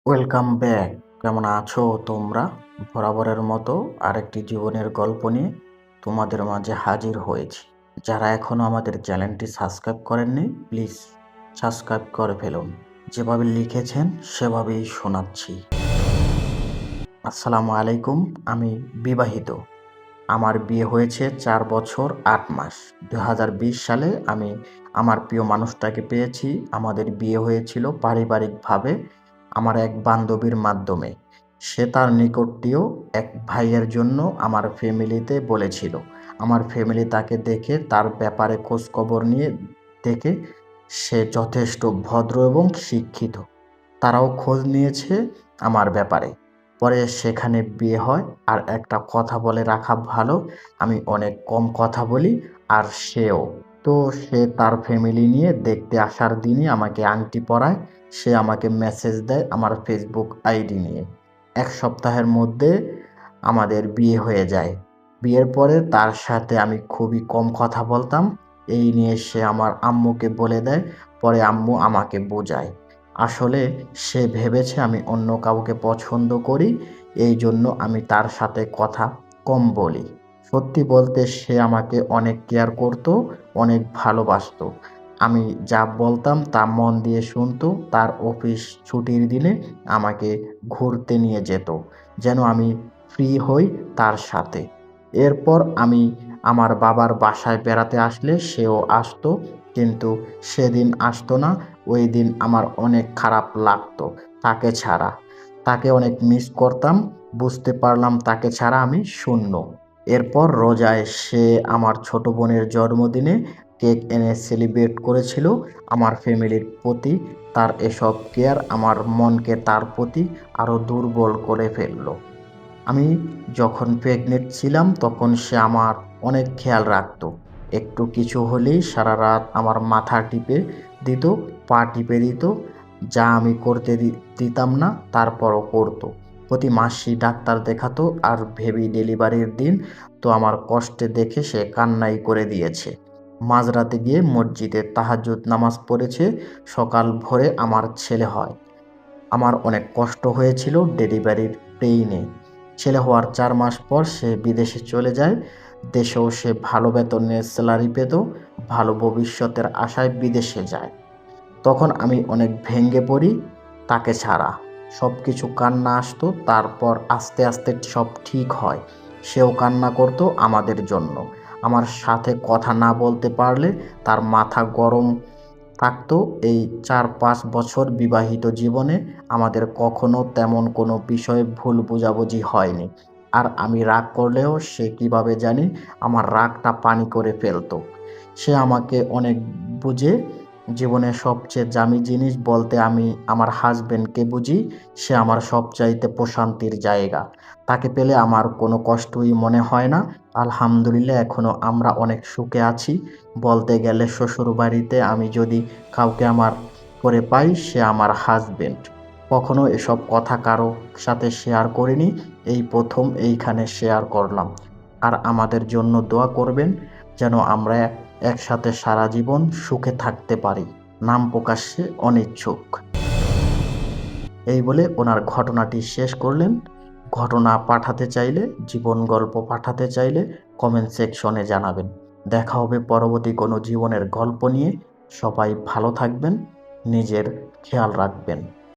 Welcome back. কেমন আছো তোমরা? বরাবরের মতো আরেকটি জীবনের গল্প নিয়ে তোমাদের মাঝে হাজির হয়েছি। যারা এখনও আমাদের চ্যানেলটি সাবস্ক্রাইব করেননি, প্লিজ সাবস্ক্রাইব করে ফেলুন। যেভাবে লিখেছেন সেভাবেই শোনাচ্ছি। আসসালামু আলাইকুম। আমি বিবাহিত। আমার বিয়ে হয়েছে ৪ বছর ৮ মাস। ২০২০ সালে আমি আমার প্রিয় মানুষটাকে পেয়েছি। আমাদের বিয়ে হয়েছিল পারিবারিকভাবে আমার এক বান্ধবীর মাধ্যমে। সে তার নিকটটিও এক ভাইয়ের জন্য আমার ফ্যামিলিতে বলেছিল। আমার ফ্যামিলি তাকে দেখে তার ব্যাপারে খোঁজখবর নিয়ে দেখে সে যথেষ্ট ভদ্র এবং শিক্ষিত। তারাও খোঁজ নিয়েছে আমার ব্যাপারে। পরে সেখানে বিয়ে হয়। আর একটা কথা বলে রাখা ভালো, আমি অনেক কম কথা বলি আর সেও। তো সে তার ফ্যামিলি নিয়ে দেখতে আসার দিনই আমাকে আংটি পরায়। সে আমাকে মেসেজ দেয় আমার ফেসবুক আইডি নিয়ে। ১ সপ্তাহের মধ্যে আমাদের বিয়ে হয়ে যায়। বিয়ের পরে তার সাথে আমি খুবই কম কথা বলতাম। এই নিয়ে সে আমার আম্মুকে বলে দেয়। পরে আম্মু আমাকে বোঝায়। আসলে সে ভেবেছে আমি অন্য কাউকে পছন্দ করি, এই জন্য আমি তার সাথে কথা কম বলি। সত্যি বলতে সে আমাকে অনেক কেয়ার করতো, অনেক ভালোবাসতো। আমি যা বলতাম তা মন দিয়ে শুনতো। তার অফিস ছুটির দিনে আমাকে ঘুরতে নিয়ে যেত, যেন আমি ফ্রি হই তার সাথে। এরপর আমি আমার বাবার বাসায় বেড়াতে আসলে সেও আসতো, কিন্তু সেদিন আসতো না। ওই দিন আমার অনেক খারাপ লাগতো তাকে ছাড়া। তাকে অনেক মিস করতাম। বুঝতে পারলাম তাকে ছাড়া আমি শূন্য। এরপর রোজায় সে আমার ছোট বোনের জন্মদিনে কেক এনে সেলিব্রেট করেছিল। আমার ফ্যামিলির প্রতি তার এসব কেয়ার আমার মনকে তার প্রতি আরও দুর্বল করে ফেলল। আমি যখন প্রেগনেন্ট ছিলাম তখন সে আমার অনেক খেয়াল রাখতো। একটু কিছু হলেই সারা রাত আমার মাথা টিপে দিত, পা টিপে দিত। যা আমি করতে দিতাম না তারপরও করতো। প্রতি মাসেই ডাক্তার দেখাতো। আর বেবি ডেলিভারির দিন তো আমার কষ্টে দেখে সে কান্নাই করে দিয়েছে। মাঝরাতে গিয়ে মসজিদে তাহাজ্জুদ নামাজ পড়েছে। সকাল ভোরে আমার ছেলে হয়। আমার অনেক কষ্ট হয়েছিল ডেলিভারির পেইনে। ছেলে হওয়ার ৪ মাস পর সে বিদেশে চলে যায়। দেশেও সে ভালো বেতনের স্যালারি পেত। ভালো ভবিষ্যতের আশায় বিদেশে যায়। তখন আমি অনেক ভেঙে পড়ি তাকে ছাড়া। সব কিছু কান্না আসতো, তারপর আস্তে আস্তে সব ঠিক হয়। সেও কান্না করতো আমাদের জন্য। আমার সাথে কথা না বলতে পারলে তার মাথা গরম থাকতো। এই ৪-৫ বছর বিবাহিত জীবনে আমাদের কখনো তেমন কোনো বিষয়ে ভুল বোঝাবুঝি হয়নি। আর আমি রাগ করলেও সে কীভাবে জানি আমার রাগটা পানি করে ফেলতো। সে আমাকে অনেক বুঝে। জীবনের সবচেয়ে দামি জিনিস বলতে আমি আমার হাসব্যান্ডকে বুঝি। সে আমার সবচাইতে প্রশান্তির জায়গা। তাকে পেলে আমার কোনো কষ্টই মনে হয় না। আলহামদুলিল্লাহ এখনও আমরা অনেক সুখে আছি। বলতে গেলে শ্বশুরবাড়িতে আমি যদি কাউকে আমার করে পাই সে আমার হাসব্যান্ড। কখনো এসব কথা কারো সাথে শেয়ার করিনি। এই প্রথম এইখানে শেয়ার করলাম। আর আমাদের জন্য দোয়া করবেন যেন আমরা একসাথে সারা জীবন সুখে থাকতে পারি। নাম প্রকাশে অনিচ্ছুক। এই বলে ওনার ঘটনাটি শেষ করলেন। ঘটনা পাঠাতে চাইলে, জীবন গল্প পাঠাতে চাইলে কমেন্ট সেকশনে জানাবেন। দেখা হবে পরবর্তী কোনো জীবনের গল্প নিয়ে। সবাই ভালো থাকবেন, নিজের খেয়াল রাখবেন।